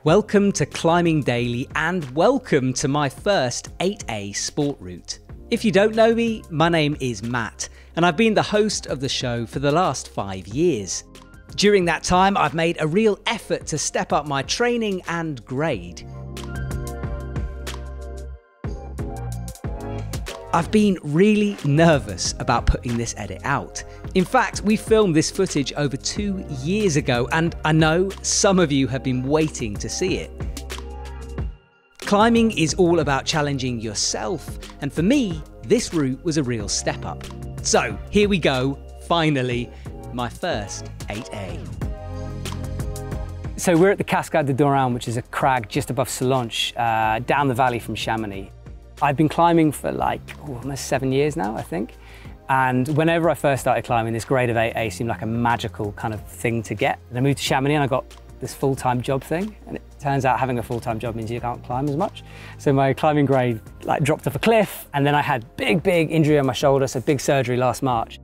Welcome to Climbing Daily and welcome to my first 8A sport route. If you don't know me, my name is Matt and I've been the host of the show for the last 5 years. During that time, I've made a real effort to step up my training and grade. I've been really nervous about putting this edit out. In fact, we filmed this footage over 2 years ago and I know some of you have been waiting to see it. Climbing is all about challenging yourself, and for me, this route was a real step up. So here we go, finally, my first 8A. So we're at the Cascade de Doran, which is a crag just above Salonche, down the valley from Chamonix. I've been climbing for almost 7 years now, I think. And whenever I first started climbing, this grade of 8A seemed like a magical kind of thing to get. And I moved to Chamonix and I got this full-time job thing. And it turns out having a full-time job means you can't climb as much. So my climbing grade dropped off a cliff. And then I had big injury on my shoulder, so big surgery last March.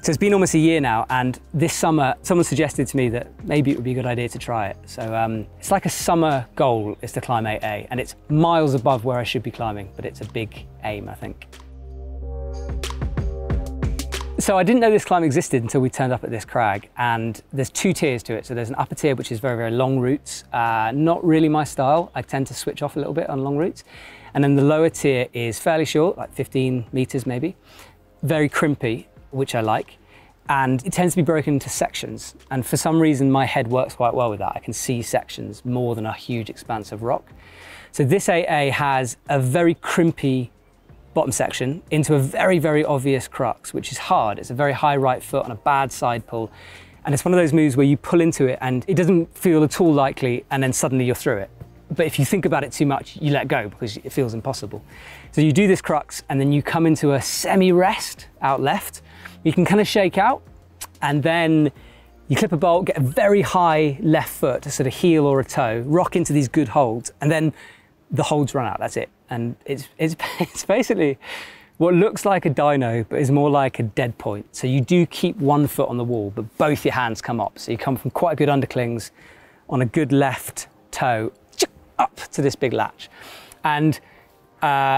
So it's been almost a year now, and this summer, someone suggested to me that maybe it would be a good idea to try it. So it's like a summer goal is to climb 8A, and it's miles above where I should be climbing, but it's a big aim, I think. So I didn't know this climb existed until we turned up at this crag, and there's 2 tiers to it. So there's an upper tier, which is very long routes, not really my style. I tend to switch off a little bit on long routes. And then the lower tier is fairly short, like 15 meters maybe, very crimpy, which I like, and it tends to be broken into sections. And for some reason, my head works quite well with that. I can see sections more than a huge expanse of rock. So this 8A has a very crimpy bottom section into a very obvious crux, which is hard. It's a very high right foot on a bad side pull. And it's one of those moves where you pull into it and it doesn't feel at all likely, and then suddenly you're through it. But if you think about it too much, you let go because it feels impossible. So you do this crux and then you come into a semi-rest out left. You can kind of shake out and then you clip a bolt, get a very high left foot, a sort of heel or a toe, rock into these good holds, and then the holds run out, that's it. And it's basically what looks like a dyno, but is more like a dead point. So you do keep one foot on the wall, but both your hands come up. So you come from quite good underclings on a good left toe, up to this big latch. And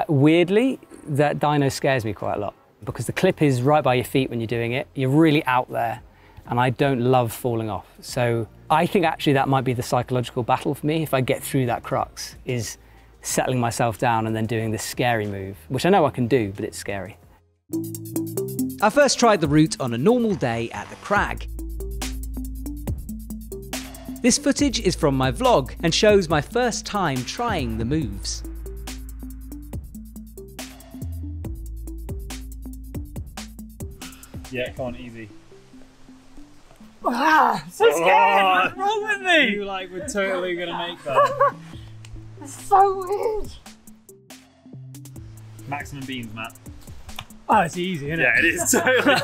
weirdly, that dyno scares me quite a lot because the clip is right by your feet when you're doing it. You're really out there, and I don't love falling off. So I think actually that might be the psychological battle for me if I get through that crux, is settling myself down and then doing this scary move, which I know I can do, but it's scary. I first tried the route on a normal day at the crag. This footage is from my vlog and shows my first time trying the moves. Yeah, come on, easy. Ah, so scared! What's wrong with me? You were totally gonna make that. It's so weird. Maximum beans, Matt. Oh, it's easy, isn't it? Yeah, it is totally.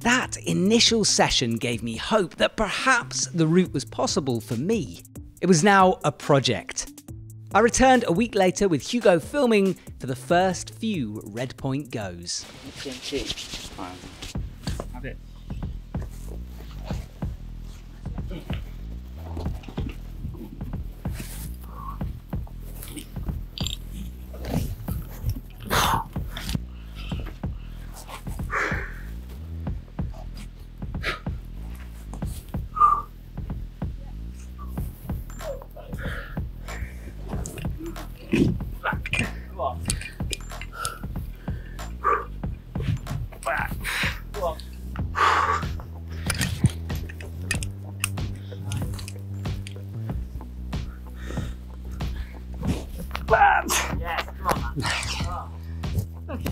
That initial session gave me hope that perhaps the route was possible for me. It was now a project. I returned a week later with Hugo filming for the first few Red Point goes. Have it. Yes, come on, man. Okay.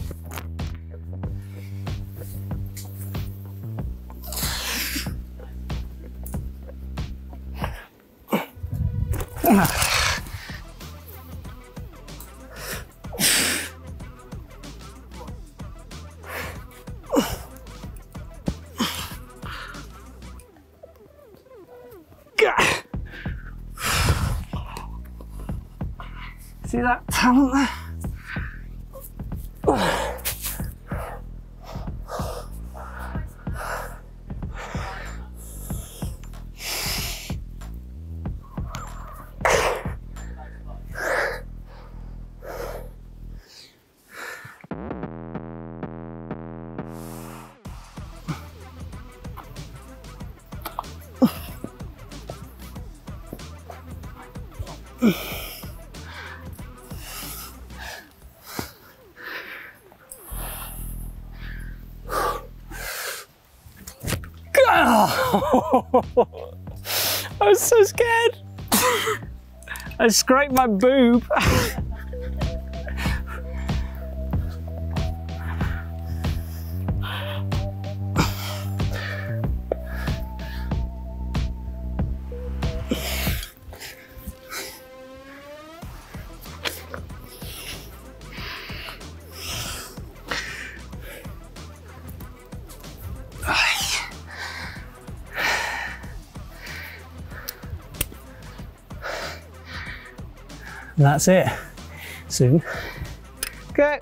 See that talent there? I was so scared. I scraped my boob. And that's it. Soon. Okay.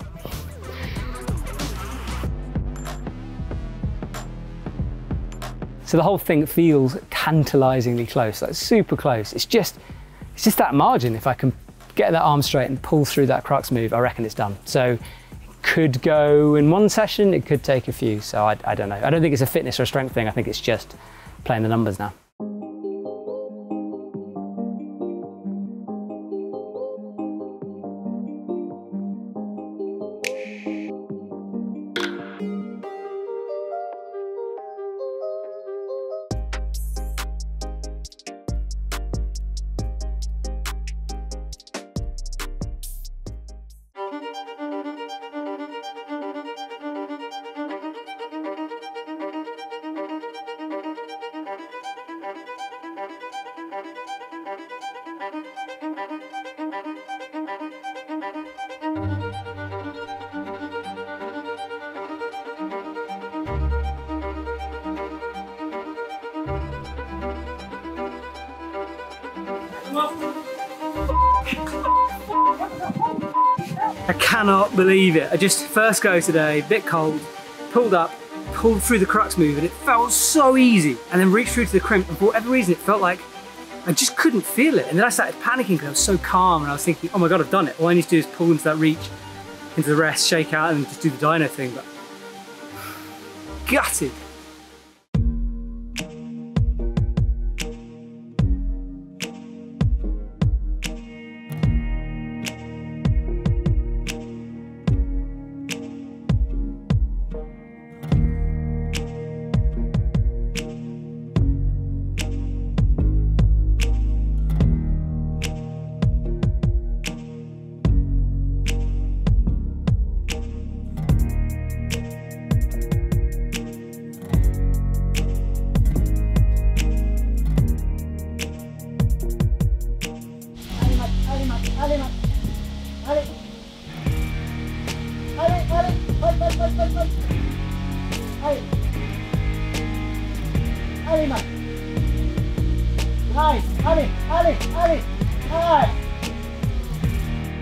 So the whole thing feels tantalizingly close, like super close. It's just that margin. If I can get that arm straight and pull through that crux move, I reckon it's done. So it could go in one session, it could take a few. So I don't know. I don't think it's a fitness or a strength thing. I think it's just playing the numbers now. I cannot believe it. I just first go today, bit cold, pulled up, pulled through the crux move, and it felt so easy. And then reached through to the crimp, and for whatever reason, it felt like I just couldn't feel it. And then I started panicking because I was so calm, and I was thinking, oh my God, I've done it. All I need to do is pull into that reach, into the rest, shake out, and just do the dyno thing. But gutted.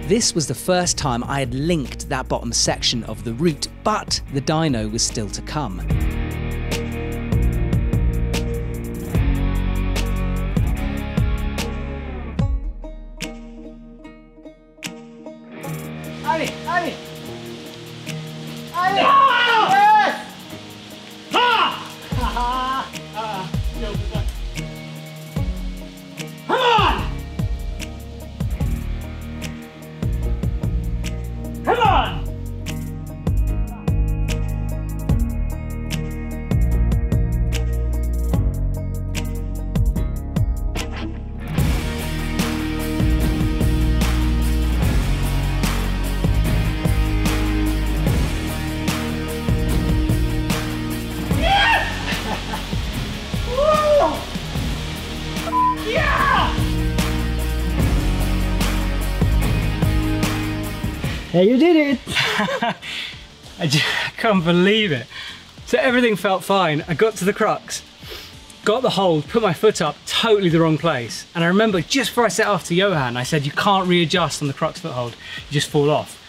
This was the first time I had linked that bottom section of the route, but the dyno was still to come. Yeah, you did it! I can't believe it. So everything felt fine. I got to the crux, got the hold, put my foot up, totally the wrong place. And I remember just before I set off to Johan, I said, you can't readjust on the crux foothold, you just fall off.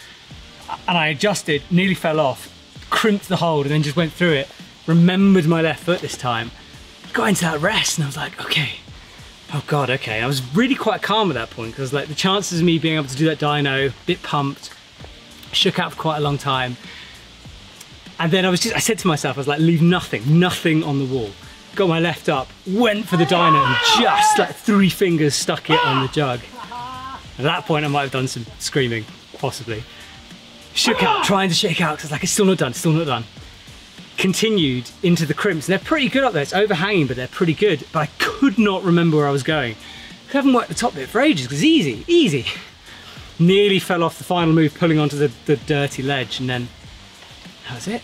And I adjusted, nearly fell off, crimped the hold and then just went through it. Remembered my left foot this time. Got into that rest and I was like, okay. Oh God, okay. I was really quite calm at that point because like the chances of me being able to do that dyno, bit pumped, shook out for quite a long time. And then I said to myself, I was like, leave nothing on the wall. Got my left up, went for the dyno and just like 3 fingers stuck it on the jug. At that point I might have done some screaming, possibly. Shook out, trying to shake out, because like, it's still not done, still not done. Continued into the crimps, and they're pretty good up there. It's overhanging, but they're pretty good. But I could not remember where I was going. I haven't worked the top bit for ages, because easy, easy. Nearly fell off the final move, pulling onto the dirty ledge, and then that was it.